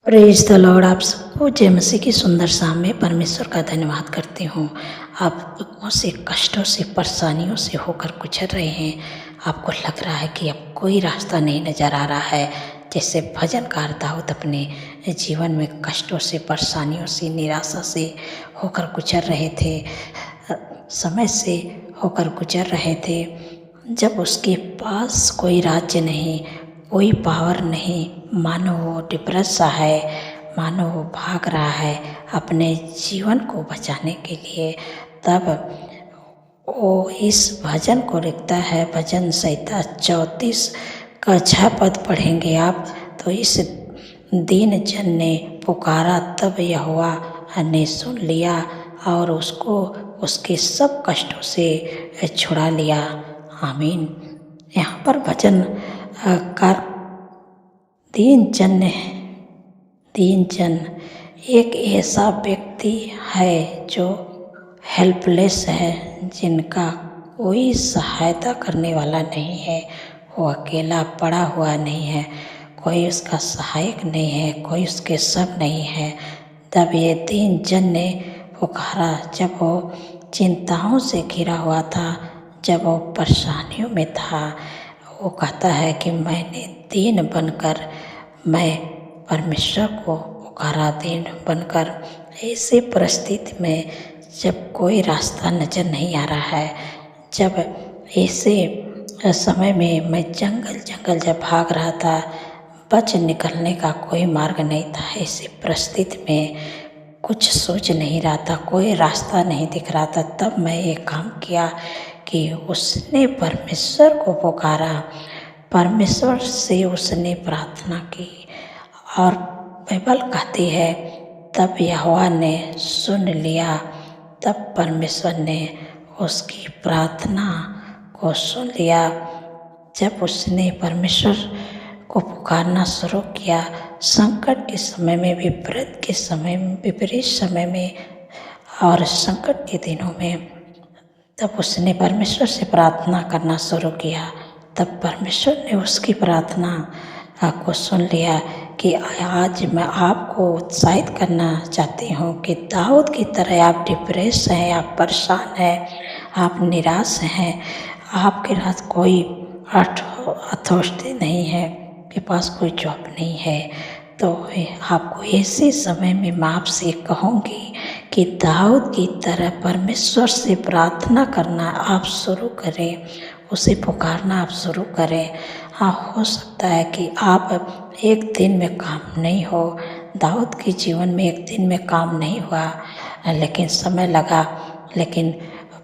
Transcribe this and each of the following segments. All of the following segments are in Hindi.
Praise the Lord. आप सबको जय मसीह की सुंदर शाम में परमेश्वर का धन्यवाद करती हूँ। आप दुखों से, कष्टों से, परेशानियों से होकर गुजर रहे हैं। आपको लग रहा है कि अब कोई रास्ता नहीं नज़र आ रहा है। जैसे भजनकार दाऊद अपने जीवन में कष्टों से, परेशानियों से, निराशा से होकर गुजर रहे थे, समय से होकर गुजर रहे थे। जब उसके पास कोई राज्य नहीं, कोई पावर नहीं, मानो वो डिप्रेस सा है, मानो वो भाग रहा है अपने जीवन को बचाने के लिए, तब वो इस भजन को लिखता है। भजन संहिता 34 का 6 पद पढ़ेंगे आप तो, इस दीन जन ने पुकारा तब यहोवा ने सुन लिया और उसको उसके सब कष्टों से छुड़ा लिया। आमीन। यहाँ पर भजन कार दीन जन एक ऐसा व्यक्ति है जो हेल्पलेस है, जिनका कोई सहायता करने वाला नहीं है। वो अकेला पड़ा हुआ नहीं है, कोई उसका सहायक नहीं है, कोई उसके सब नहीं है। तब ये दीन जन ने पुकारा, जब वो चिंताओं से घिरा हुआ था, जब वो परेशानियों में था। वो कहता है कि मैंने दीन बनकर मैं परमेश्वर को पुकारा, दीन बनकर। ऐसे परिस्थिति में जब कोई रास्ता नज़र नहीं आ रहा है, जब ऐसे समय में मैं जंगल जब भाग रहा था, बच निकलने का कोई मार्ग नहीं था, ऐसी परिस्थिति में कुछ सोच नहीं रहा था, कोई रास्ता नहीं दिख रहा था, तब मैं ये काम किया कि उसने परमेश्वर को पुकारा, परमेश्वर से उसने प्रार्थना की। और बाइबल कहती है तब यहोवा ने सुन लिया, तब परमेश्वर ने उसकी प्रार्थना को सुन लिया। जब उसने परमेश्वर को पुकारना शुरू किया, संकट के समय में, विपरीत के समय में, विपरीत समय में और संकट के दिनों में, तब उसने परमेश्वर से प्रार्थना करना शुरू किया। तब परमेश्वर ने उसकी प्रार्थना को सुन लिया। कि आज मैं आपको उत्साहित करना चाहती हूँ कि दाऊद की तरह आप डिप्रेस हैं, आप परेशान हैं, आप निराश हैं, आपके पास कोई अथॉरिटी नहीं है, आपके पास कोई जॉब नहीं है, तो आपको ऐसे समय में मैं आपसे कहूँगी कि दाऊद की तरह परमेश्वर से प्रार्थना करना आप शुरू करें, उसे पुकारना आप शुरू करें। हाँ, हो सकता है कि आप एक दिन में काम नहीं हो, दाऊद के जीवन में एक दिन में काम नहीं हुआ, लेकिन समय लगा, लेकिन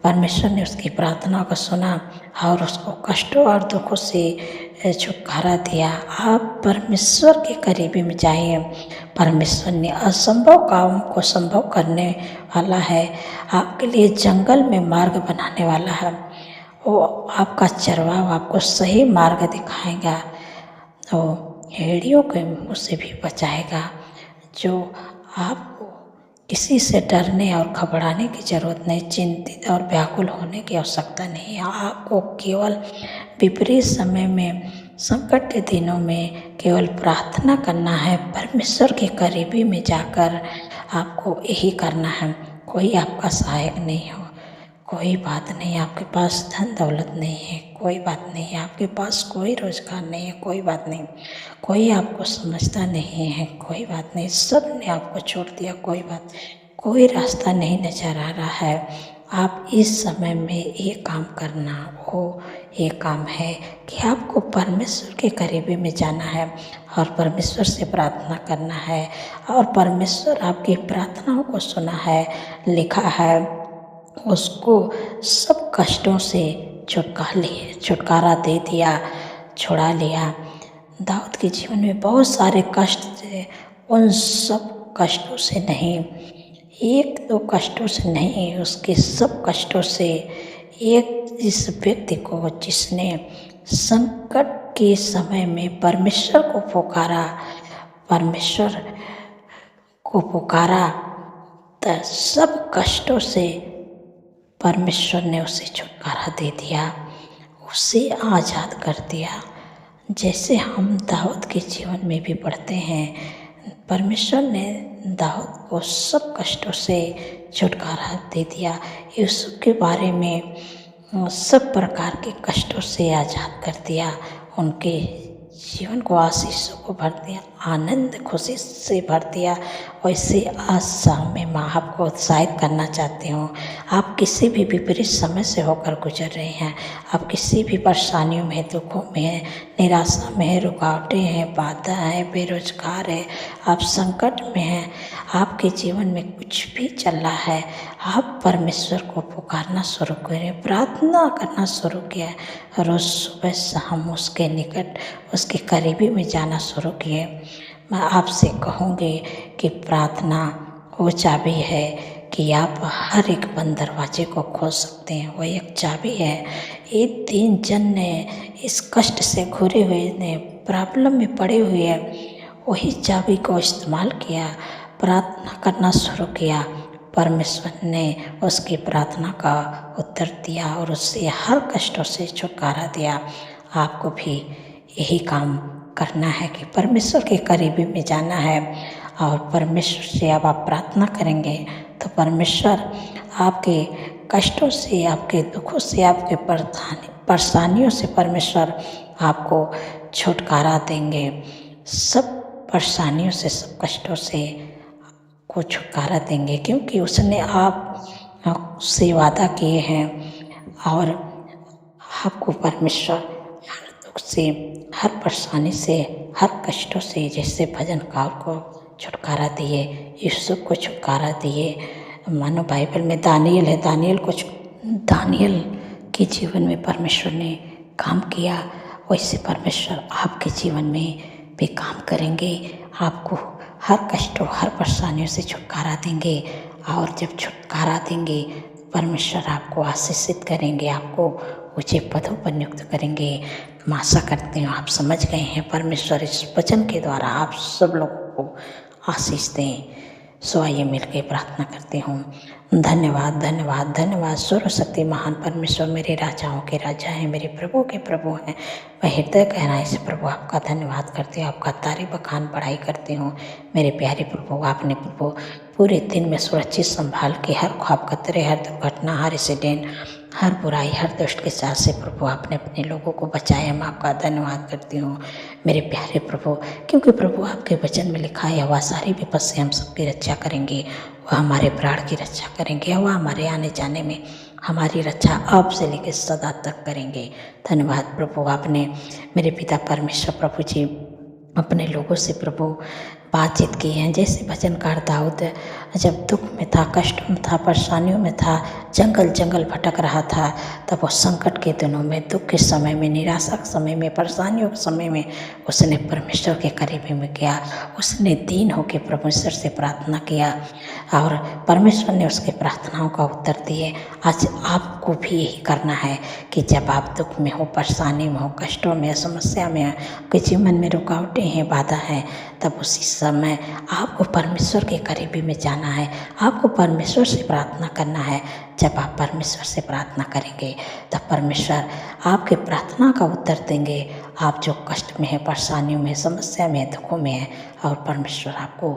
परमेश्वर ने उसकी प्रार्थना को सुना और उसको कष्टों और दुखों से छुटकारा दिया। आप परमेश्वर के करीबी में जाइए। परमेश्वर ने असंभव काम को संभव करने वाला है, आपके लिए जंगल में मार्ग बनाने वाला है। वो आपका चरवाहा आपको सही मार्ग दिखाएगा, तो भेड़ियों के मुँह से भी बचाएगा। जो आपको किसी से डरने और घबराने की ज़रूरत नहीं, चिंतित और व्याकुल होने की आवश्यकता नहीं है। आपको केवल विपरीत समय में, संकट के दिनों में केवल प्रार्थना करना है, परमेश्वर के करीबी में जाकर आपको यही करना है। कोई आपका सहायक नहीं हो, कोई बात नहीं, आपके पास धन दौलत नहीं है, कोई बात नहीं, आपके पास कोई रोज़गार नहीं है, कोई बात नहीं, कोई आपको समझता नहीं है, कोई बात नहीं, सब ने आपको छोड़ दिया, कोई बात, कोई रास्ता नहीं नज़र आ रहा है। आप इस समय में ये काम करना हो, ये काम है कि आपको परमेश्वर के करीबी में जाना है और परमेश्वर से प्रार्थना करना है, और परमेश्वर आपकी प्रार्थनाओं को सुना है। लिखा है उसको सब कष्टों से छुटकारा दे दिया, छुड़ा लिया। दाऊद के जीवन में बहुत सारे कष्ट थे, उन सब कष्टों से नहीं, एक दो कष्टों से नहीं, उसके सब कष्टों से। एक इस व्यक्ति को जिसने संकट के समय में परमेश्वर को पुकारा, परमेश्वर को पुकारा, तो सब कष्टों से परमेश्वर ने उसे छुटकारा दे दिया, उसे आज़ाद कर दिया। जैसे हम दाऊद के जीवन में भी पढ़ते हैं, परमेश्वर ने दाऊद को सब कष्टों से छुटकारा दे दिया। यूसुफ के बारे में सब प्रकार के कष्टों से आज़ाद कर दिया, उनके जीवन को आशीषों को भर दिया, आनंद खुशी से भर दिया। वैसे आज शाम में मैं आपको उत्साहित करना चाहती हूँ। आप किसी भी विपरीत समय से होकर गुजर रहे हैं, आप किसी भी परेशानियों में, दुखों में हैं, निराशा में है, रुकावटें हैं, बाधा है, बेरोजगार है, आप संकट में हैं, आपके जीवन में कुछ भी चल रहा है, आप परमेश्वर को पुकारना शुरू करें, प्रार्थना करना शुरू किया। रोज़ सुबह शाम उसके निकट, उसके करीबी में जाना शुरू किए। मैं आपसे कहूँगी कि प्रार्थना वो चाबी है कि आप हर एक बंद दरवाजे को खोल सकते हैं। वो एक चाबी है। ये 3 जन ने इस कष्ट से घुरे हुए ने, प्रॉब्लम में पड़े हुए, वही चाबी को इस्तेमाल किया, प्रार्थना करना शुरू किया। परमेश्वर ने उसकी प्रार्थना का उत्तर दिया और उससे हर कष्टों से छुटकारा दिया। आपको भी यही काम करना है कि परमेश्वर के करीबी में जाना है, और परमेश्वर से अब आप प्रार्थना करेंगे तो परमेश्वर आपके कष्टों से, आपके दुखों से, आपके परेशानियों से परमेश्वर आपको छुटकारा देंगे। सब परेशानियों से, सब कष्टों से को छुटकारा देंगे, क्योंकि उसने आप से वादा किए हैं। और आपको परमेश्वर हर दुख से, हर परेशानी से, हर कष्टों से, जैसे भजनकार को छुटकारा दिए, यूसुफ को छुटकारा दिए। मानो बाइबल में दानियल है, दानियल के जीवन में परमेश्वर ने काम किया, वैसे परमेश्वर आपके जीवन में भी काम करेंगे। आपको हर कष्टों, हर परेशानियों से छुटकारा देंगे, और जब छुटकारा देंगे परमेश्वर आपको आशीषित करेंगे, आपको ऊंचे पदों पर नियुक्त करेंगे। मैं आशा करती हूँ आप समझ गए हैं। परमेश्वर इस वचन के द्वारा आप सब लोगों को आशीष दें। सो आइए मिलकर प्रार्थना करती हूँ। धन्यवाद, धन्यवाद, धन्यवाद। सर्वशक्ति महान परमेश्वर मेरे राजाओं के राजा हैं, मेरे प्रभु के प्रभु हैं। मैं हृदय गहराई से प्रभु आपका धन्यवाद करती हूँ, आपका तारीफ बखान बढ़ाई करती हूँ। मेरे प्यारे प्रभु, आपने प्रभु पूरे दिन में सुरक्षित संभाल के हर ख्वाब खतरे, हर दुर्घटना, हर एक्सीडेंट, हर बुराई, हर दुष्ट के साथ से प्रभु आपने अपने लोगों को बचाया। मैं आपका धन्यवाद करती हूँ मेरे प्यारे प्रभु, क्योंकि प्रभु आपके वचन में लिखा है वह सारी विपद से हम सबकी रक्षा करेंगे, वह हमारे प्राण की रक्षा करेंगे, वह हमारे आने जाने में हमारी रक्षा अब से लेकर सदा तक करेंगे। धन्यवाद प्रभु, आपने मेरे पिता परमेश्वर प्रभु जी अपने लोगों से प्रभु बातचीत की है। जैसे भजनकार दाऊद जब दुख में था, कष्ट में था, परेशानियों में था, जंगल जंगल भटक रहा था, तब वो संकट के दिनों में, दुख के समय में, निराशा के समय में, परेशानियों के समय में उसने परमेश्वर के करीबी में गया। उसने दीन होकर परमेश्वर से प्रार्थना किया और परमेश्वर ने उसके प्रार्थनाओं का उत्तर दिए। आज आपको भी यही करना है कि जब आप दुख में हो, परेशानी में हो, कष्टों में, समस्या में, आपके जीवन में रुकावटें हैं, बाधा है, तब उसी समय आपको परमेश्वर के करीबी में जाना है, आपको परमेश्वर से प्रार्थना करना है। जब आप परमेश्वर से प्रार्थना करेंगे तब परमेश्वर आपके प्रार्थना का उत्तर देंगे। आप जो कष्ट में है, परेशानियों में, समस्या में, दुखों में है, और परमेश्वर आपको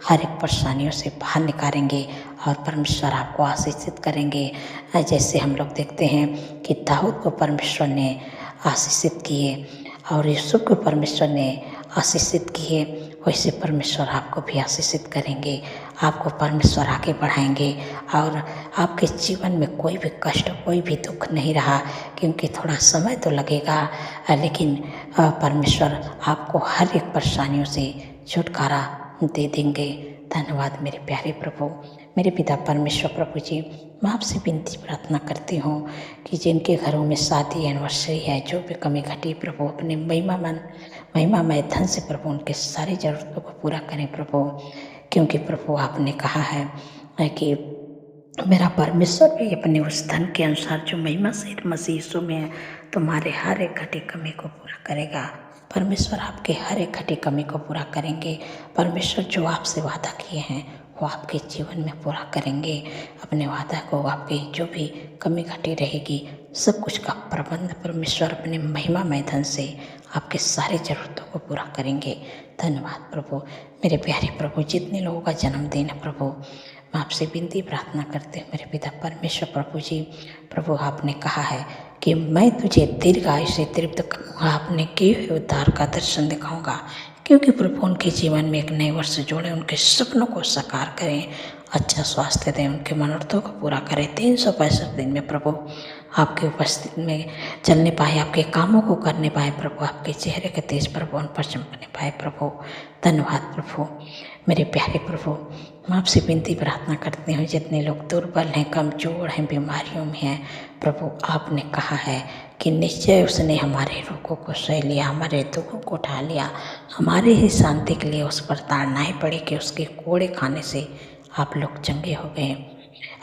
हर एक परेशानियों से बाहर निकालेंगे और परमेश्वर आपको आशीषित करेंगे। जैसे हम लोग देखते हैं कि दाऊद को परमेश्वर ने आशीषित किए और यूसुफ को परमेश्वर ने आशीषित किए, वैसे परमेश्वर आपको भी आशीषित करेंगे। आपको परमेश्वर आगे बढ़ाएंगे और आपके जीवन में कोई भी कष्ट, कोई भी दुख नहीं रहा, क्योंकि थोड़ा समय तो लगेगा, लेकिन परमेश्वर आपको हर एक परेशानियों से छुटकारा दे देंगे। धन्यवाद मेरे प्यारे प्रभु, मेरे पिता परमेश्वर प्रभु जी। मैं आपसे विनती प्रार्थना करती हूँ कि जिनके घरों में शादी, एनिवर्सरी है, जो भी कमी घटी प्रभु, अपने महिमामय धन से प्रभु उनके सारी ज़रूरतों को पूरा करें प्रभु, क्योंकि प्रभु आपने कहा है कि मेरा परमेश्वर भी अपने उस धन के अनुसार जो महिमा सहित मसीह यीशु में है, तुम्हारे हर एक घटी कमी को पूरा करेगा। परमेश्वर आपके हर एक घटी कमी को पूरा करेंगे। परमेश्वर जो आपसे वादा किए हैं वो आपके जीवन में पूरा करेंगे। अपने वादा को, आपकी जो भी कमी घटी रहेगी, सब कुछ का प्रबंध परमेश्वर अपने महिमामय धन से आपके सारे ज़रूरतों को पूरा करेंगे। धन्यवाद प्रभु। मेरे प्यारे प्रभु, जितने लोगों का जन्मदिन है प्रभु, मैं आपसे विनती प्रार्थना करते हैं मेरे पिता परमेश्वर प्रभु जी। प्रभु, आपने कहा है कि मैं तुझे दीर्घ आयु से तृप्त करूँगा, आपने किए हुए उद्धार का दर्शन दिखाऊंगा। क्योंकि प्रभु उनके जीवन में एक नए वर्ष जोड़े, उनके सपनों को साकार करें, अच्छा स्वास्थ्य दें, उनके मनोरथों को पूरा करें। 365 दिन में प्रभु आपके उपस्थिति में चलने पाए, आपके कामों को करने पाए प्रभु, आपके चेहरे के तेज प्रभु उन पर चमकने पाए प्रभु। धन्यवाद प्रभु। मेरे प्यारे प्रभु, मैं आपसे विनती प्रार्थना करती हूँ, जितने लोग दुर्बल हैं, कमजोर हैं, बीमारियों में हैं प्रभु, आपने कहा है कि निश्चय उसने हमारे रोगों को सह लिया, हमारे दुखों को उठा लिया, हमारे ही शांति के लिए उस पर ताड़नाएं पड़ी कि उसके कोड़े खाने से आप लोग चंगे हो गए।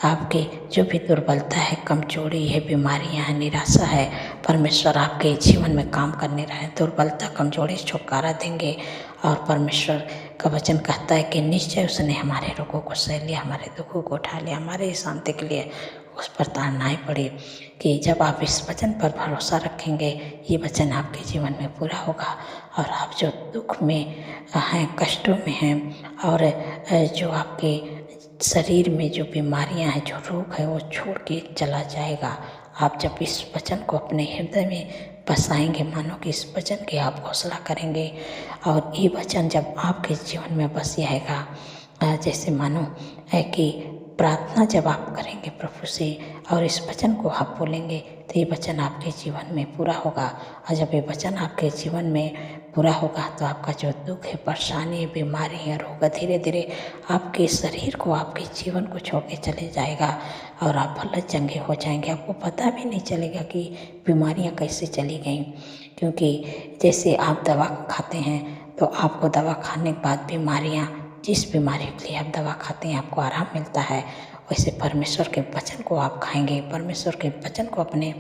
आपकी जो भी दुर्बलता है, कमजोरी है, बीमारियां हैं, निराशा है, परमेश्वर आपके जीवन में काम करने रहे। दुर्बलता, कमजोरी छुटकारा देंगे। और परमेश्वर का वचन कहता है कि निश्चय उसने हमारे रोगों को सह लिया, हमारे दुखों को उठा लिया, हमारे शांति के लिए उस पर ताड़नाएं पड़ी। कि जब आप इस वचन पर भरोसा रखेंगे, ये वचन आपके जीवन में पूरा होगा और आप जो दुख में हैं, कष्टों में हैं, और जो आपके शरीर में जो बीमारियां हैं, जो रोग है, वो छोड़ के चला जाएगा। आप जब इस वचन को अपने हृदय में बसाएंगे, मानो कि इस वचन की आप घोषणा करेंगे, और ये वचन जब आपके जीवन में बस जाएगा, जैसे मानो है कि प्रार्थना जब आप करेंगे प्रभु से और इस वचन को आप बोलेंगे, तो ये वचन आपके जीवन में पूरा होगा। और जब ये वचन आपके जीवन में पूरा होगा, तो आपका जो दुख है, परेशानी है, बीमारी है, रोग धीरे धीरे आपके शरीर को, आपके जीवन को छोड़ के चले जाएगा और आप भले चंगे हो जाएंगे। आपको पता भी नहीं चलेगा कि बीमारियां कैसे चली गईं। क्योंकि जैसे आप दवा खाते हैं, तो आपको दवा खाने के बाद बीमारियां, जिस बीमारी के लिए आप दवा खाते हैं, आपको आराम मिलता है। वैसे परमेश्वर के वचन को आप खाएंगे, परमेश्वर के वचन को अपने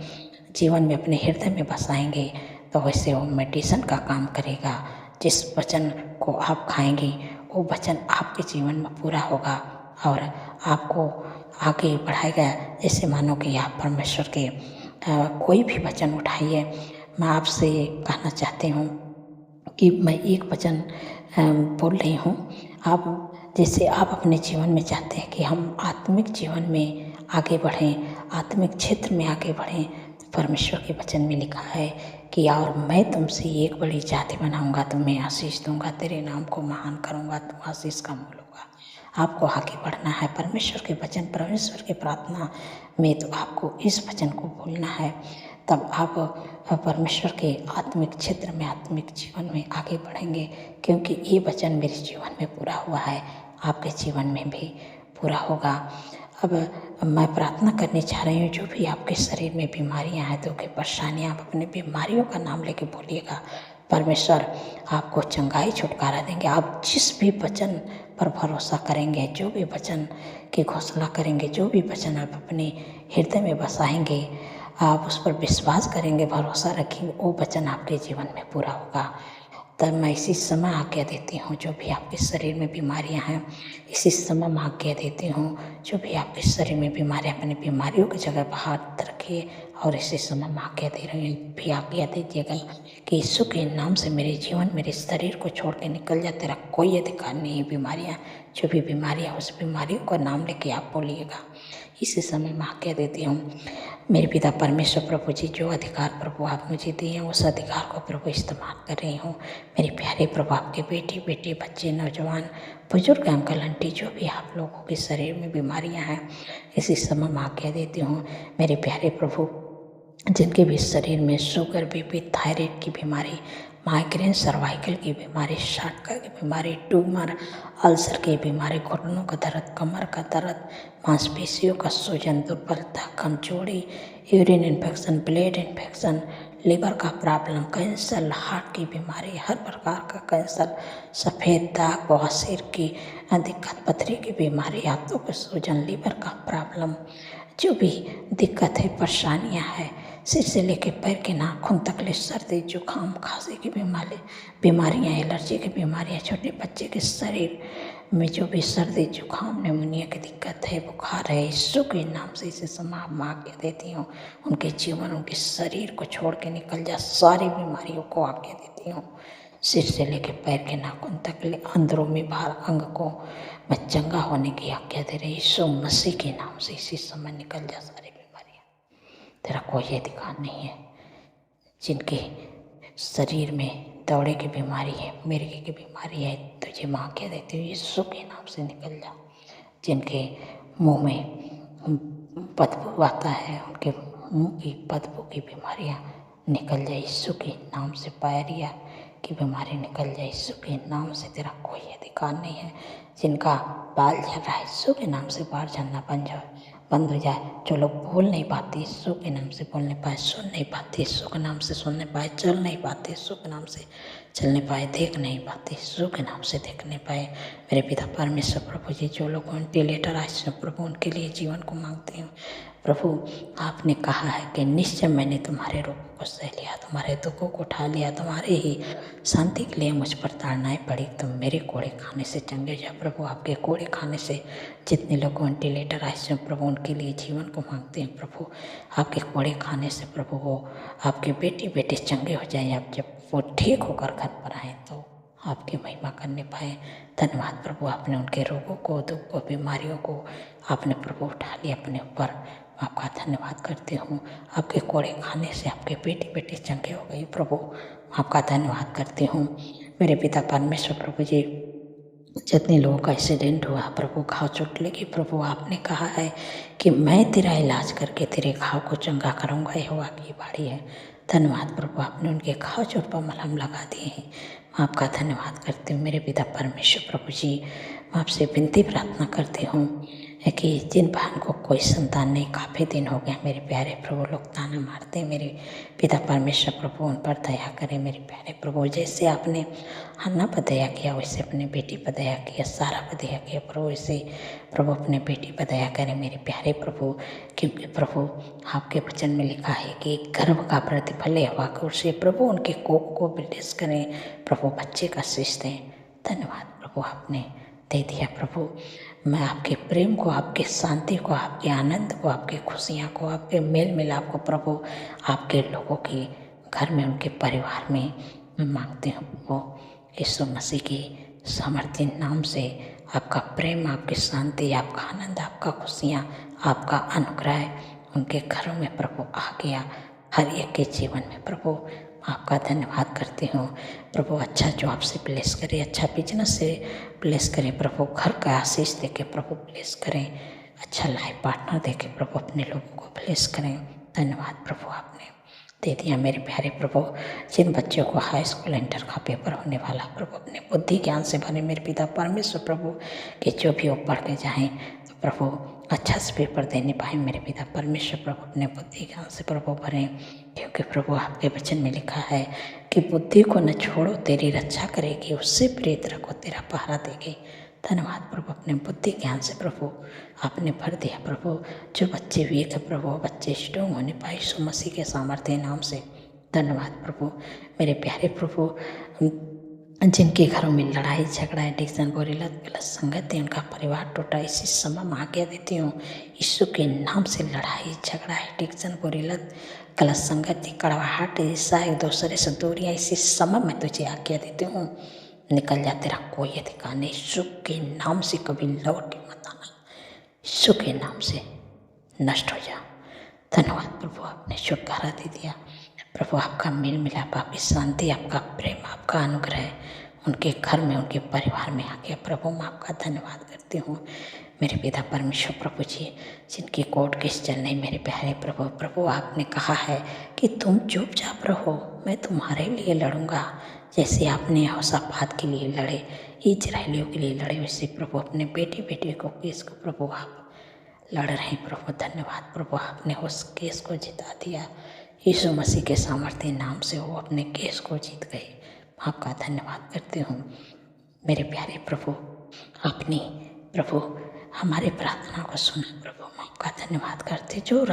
जीवन में, अपने हृदय में बसाएंगे, तो वैसे वो मेडिसिन का काम करेगा। जिस वचन को आप खाएंगे, वो वचन आपके जीवन में पूरा होगा और आपको आगे बढ़ाएगा। जैसे मानो कि आप परमेश्वर के कोई भी वचन उठाइए। मैं आपसे कहना चाहती हूँ कि मैं एक वचन बोल रही हूँ। आप जैसे आप अपने जीवन में चाहते हैं कि हम आत्मिक जीवन में आगे बढ़ें, आत्मिक क्षेत्र में आगे बढ़ें, तो परमेश्वर के वचन में लिखा है कि और मैं तुमसे एक बड़ी जाति बनाऊंगा, तुम्हें आशीष दूंगा, तेरे नाम को महान करूंगा, तुम आशीष का मूल होगा। आपको आगे बढ़ना है परमेश्वर के वचन, परमेश्वर की प्रार्थना में, तो आपको इस वचन को बोलना है। तब आप परमेश्वर के आत्मिक क्षेत्र में, आत्मिक जीवन में आगे बढ़ेंगे। क्योंकि ये वचन मेरे जीवन में पूरा हुआ है, आपके जीवन में भी पूरा होगा। अब मैं प्रार्थना करनी चाह रही हूँ, जो भी आपके शरीर में बीमारियाँ हैं, दुख, परेशानियाँ, आप अपने बीमारियों का नाम लेके बोलिएगा। परमेश्वर आपको चंगाई, छुटकारा देंगे। आप जिस भी वचन पर भरोसा करेंगे, जो भी वचन की घोषणा करेंगे, जो भी वचन आप अपने हृदय में बसाएंगे, आप उस पर विश्वास करेंगे, भरोसा रखेंगे, वो वचन आपके जीवन में पूरा होगा। तब मैं इसी समय आज्ञा देती हूँ, जो भी आपके शरीर में बीमारियाँ हैं, इसी समय मैं आज्ञा देती हूँ, जो भी आपके शरीर में बीमारियाँ, अपनी बीमारियों की जगह बाहर रखिए। और इसी समय मैं आज्ञा दे रही हूँ, भी आज्ञा दीजिएगा कि यीशु के नाम से मेरे जीवन, मेरे शरीर को छोड़ के निकल जाए। तेरा कोई अधिकार नहीं है। बीमारियाँ, जो भी बीमारियाँ, उस बीमारियों का नाम लेके आप बोलिएगा। इसी समय मैं आज्ञा देती हूँ, मेरे पिता परमेश्वर प्रभु जी, जो अधिकार प्रभु आप मुझे दिए हैं, उस अधिकार को प्रभु इस्तेमाल कर रही हूँ। मेरे प्यारे प्रभु, आपके बेटे, बच्चे, नौजवान, बुजुर्ग, अंकल, आंटी, जो भी आप लोगों के शरीर में बीमारियाँ हैं, इसी समय मैं आज्ञा देती हूँ। मेरे प्यारे प्रभु, जिनके भी शरीर में शुगर, बीपी, थायराइड की बीमारी, माइग्रेन, सर्वाइकल की बीमारी, शाटका की बीमारी, ट्यूमर, अल्सर की बीमारी, घुटनों का दर्द, कमर का दर्द, मांसपेशियों का सूजन, दुर्बलता, कमजोरी, urine infection, blood infection, liver का प्रॉब्लम, कैंसर, हार्ट की बीमारी, हर प्रकार का कैंसर, सफ़ेद दाग, बवासीर की दिक्कत, पथरी की बीमारी, हाथों के सूजन, लिवर का प्रॉब्लम, जो भी दिक्कत है, परेशानियां है, सिर से लेकर पैर के नाखून तक ले, सर्दी, जुकाम, खांसी की बीमारियां, एलर्जी की बीमारियां, छोटे बच्चे के शरीर में जो भी सर्दी जुकाम निमोनिया की दिक्कत है, बुखार है, यीशु के नाम से इसे समाप्त माँ आज्ञा देती हूँ। उनके जीवन, उनके शरीर को छोड़ के निकल जा, सारी बीमारियों को आज्ञा देती हूँ। सिर से लेकर पैर के नाखून तक ले अंदरूनी बाहर अंग को मैं चंगा होने की आज्ञा दे रही। यीशु मसीह के नाम से इसी समय निकल जा सारी बीमारियाँ। तेरा कोई अधिकार नहीं है। जिनके शरीर में दौड़े की बीमारी है, मिर्गी की बीमारी है, तुझे माँ आज्ञा देती हूँ, यीशु के नाम से निकल जा। जिनके मुंह में बदबू आता है, उनके मुंह की बदबू की बीमारियाँ निकल जाए यीशु के नाम से। पायरिया की बीमारी निकल जाए यीशु के नाम से। तेरा कोई अधिकार नहीं है। जिनका बाल झड़ रहा है, यीशु के नाम से बाल झड़ना बंद हो जाए। जो लोग बोल नहीं पाते, यीशु के नाम से बोल नहीं पाए, सुन नहीं पाते, यीशु के नाम से सुन नहीं पाए, चल नहीं पाते, यीशु के नाम से चल नहीं पाए, देख नहीं पाते, यीशु के नाम से देख नहीं पाए। मेरे पिता परमेश्वर प्रभु जी, जो लोग वेंटिलेटर आए प्रभु, उनके लिए जीवन को मांगती हूँ प्रभु। आपने कहा है कि निश्चय मैंने तुम्हारे रोगों को सह लिया, तुम्हारे दुखों को उठा लिया, तुम्हारे ही शांति के लिए मुझ पर ताड़नाएं पड़ी, तुम मेरे कोड़े खाने से चंगे जाओ। प्रभु आपके कोड़े खाने से जितने लोग वेंटिलेटर आए प्रभु, उनके लिए जीवन को मांगते हैं प्रभु। आपके कोड़े खाने से प्रभु वो आपके बेटे चंगे हो जाएं। आप जब वो ठीक होकर घर पर आए तो आपकी महिमा करने पाए। धन्यवाद प्रभु, आपने उनके रोगों को, दुख को, बीमारियों को आपने प्रभु उठा लिया अपने ऊपर। आपका धन्यवाद करती हूँ। आपके कोड़े खाने से आपके बेटे चंगे हो गए प्रभु। आपका धन्यवाद करती हूँ। मेरे पिता परमेश्वर प्रभु जी, जितने लोगों का एक्सीडेंट हुआ प्रभु, घाव चोट लगी प्रभु, आपने कहा है कि मैं तेरा इलाज करके तेरे घाव को चंगा करूँगा, यहोवा की बाड़ी है। धन्यवाद प्रभु, आपने उनके घाव चोट पर मलहम लगा दिए हैं। मैं आपका धन्यवाद करती हूँ। मेरे पिता परमेश्वर प्रभु जी, मैं आपसे विनती प्रार्थना करती हूँ कि जिन बहन को कोई संतान नहीं, काफ़ी दिन हो गया मेरे प्यारे प्रभु, लोग ताना मारते हैं, मेरे पिता परमेश्वर प्रभु उन पर दया करें। मेरे प्यारे प्रभु, जैसे आपने हन्ना पर दया किया वैसे अपने बेटी पर दया किया, सारा पर दया किया प्रभु, वैसे प्रभु अपने बेटी पर दया करें मेरे प्यारे प्रभु। क्योंकि प्रभु आपके वचन में लिखा है कि गर्भ का प्रतिफल यहोवा की ओर से, प्रभु उनके कोख को ब्लेस करें प्रभु, बच्चे का शीष दें। धन्यवाद प्रभु, आपने दे दिया प्रभु। मैं आपके प्रेम को, आपके शांति को, आपके आनंद को, आपकी खुशियाँ को, आपके मेल मिलाप को प्रभु, आपके लोगों के घर में, उनके परिवार में मैं मांगती हूँ प्रभु। यीशु मसीह की सामर्थ्य नाम से आपका प्रेम, आपकी शांति, आपका आनंद, आपका खुशियाँ, आपका अनुग्रह उनके घरों में प्रभु आ गया, हर एक के जीवन में प्रभु। आपका धन्यवाद करती हूँ प्रभु। अच्छा जॉब से ब्लेस करें, अच्छा बिजनेस से ब्लेस करें प्रभु, घर का आशीष देके प्रभु ब्लेस करें, अच्छा लाइफ पार्टनर देके प्रभु अपने लोगों को ब्लेस करें। धन्यवाद प्रभु, आपने दे दिया मेरे प्यारे प्रभु। जिन बच्चों को हाई स्कूल इंटर का पेपर होने वाला प्रभु, अपने बुद्धि ज्ञान से भरे मेरे पिता परमेश्वर प्रभु, कि जो भी वो पढ़ के जाएँ तो प्रभु अच्छा से पेपर देने पाए मेरे पिता परमेश्वर प्रभु, अपने बुद्धि ज्ञान से प्रभु भरें। क्योंकि प्रभु आपके वचन में लिखा है कि बुद्धि को न छोड़ो, तेरी रक्षा करेगी, उससे प्रेरित रखो, तेरा पहरा देगी। धन्यवाद प्रभु, अपने बुद्धि ज्ञान से प्रभु आपने भर दिया प्रभु। जो बच्चे वीक है प्रभु, बच्चे स्ट्रॉन्ग होने पाए यीशु मसीह के सामर्थ्य नाम से। धन्यवाद प्रभु मेरे प्यारे प्रभु। जिनके घरों में लड़ाई झगड़ा, एडिक्शन, बुरी लत, गलत संगत है, उनका परिवार टूटा, इसी समय मैं आज्ञा देती हूँ यीशु के नाम से। लड़ाई झगड़ा, एडिक्शन, बुरी लत, गलत संगति, कड़वाहट, ईर्ष्या, एक दूसरे से दूरियाँ, इसी समय मैं तुझे आज्ञा देती हूँ, निकल जा, तेरा कोई अधिकार नहीं। यीशु के नाम से कभी लौट मत आना, यीशु के नाम से नष्ट हो जा। धन्यवाद प्रभु, आपने छुटकारा दे दिया प्रभु। आपका मेल मिलाप, आपकी शांति, आपका प्रेम, आपका अनुग्रह उनके घर में, उनके परिवार में आ गया प्रभु। मैं आपका धन्यवाद करती हूँ मेरे पिता परमेश्वर प्रभु जी। जिनकी कोर्ट केस चल रही मेरे प्यारे प्रभु, प्रभु आपने कहा है कि तुम चुपचाप रहो, मैं तुम्हारे लिए लड़ूंगा। जैसे आपने यहोशापात के लिए लड़े, इजरायलियों के लिए लड़े, वैसे प्रभु अपने बेटे को केस को प्रभु आप लड़ रहे हैं प्रभु। धन्यवाद प्रभु, आपने उस केस को जिता दिया यीशु मसीह के सामर्थ्य नाम से, वो अपने केस को जीत गए। आपका धन्यवाद करती हूँ मेरे प्यारे प्रभु। आपने प्रभु हमारी प्रार्थना को सुना प्रभु, मैं आपका धन्यवाद करते। जो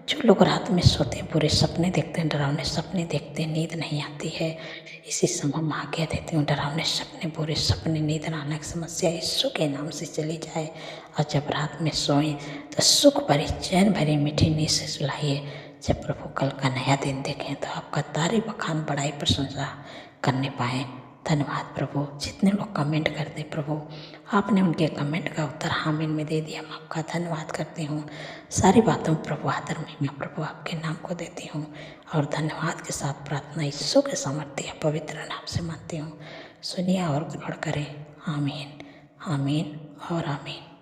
जो लोग रात में सोते हैं, बुरे सपने देखते हैं, डरावने सपने देखते हैं, नींद नहीं आती है, इसी समय मैं आज्ञा देती हूँ, डरावने सपने, बुरे सपने, नींद न आने की समस्या यीशु के नाम से चली जाए। और जब रात में सोएं तो सुख भरी, चैन भरी, मीठी नींद से सुलाइए। जब प्रभु कल का नया दिन देखें तो आपका तारीफ, बखान, बड़ाई, प्रशंसा करने पाएँ। धन्यवाद प्रभु। जितने लोग कमेंट करते प्रभु, आपने उनके कमेंट का उत्तर हामिन में दे दिया। मैं आपका धन्यवाद करती हूँ। सारी बातों प्रभु आदर महिमा प्रभु आपके नाम को देती हूँ और धन्यवाद के साथ प्रार्थना यीशु के सामर्थ्य पवित्र नाम से मानती हूँ। सुनिए और ग्रहण करें। आमीन, आमीन और आमीन।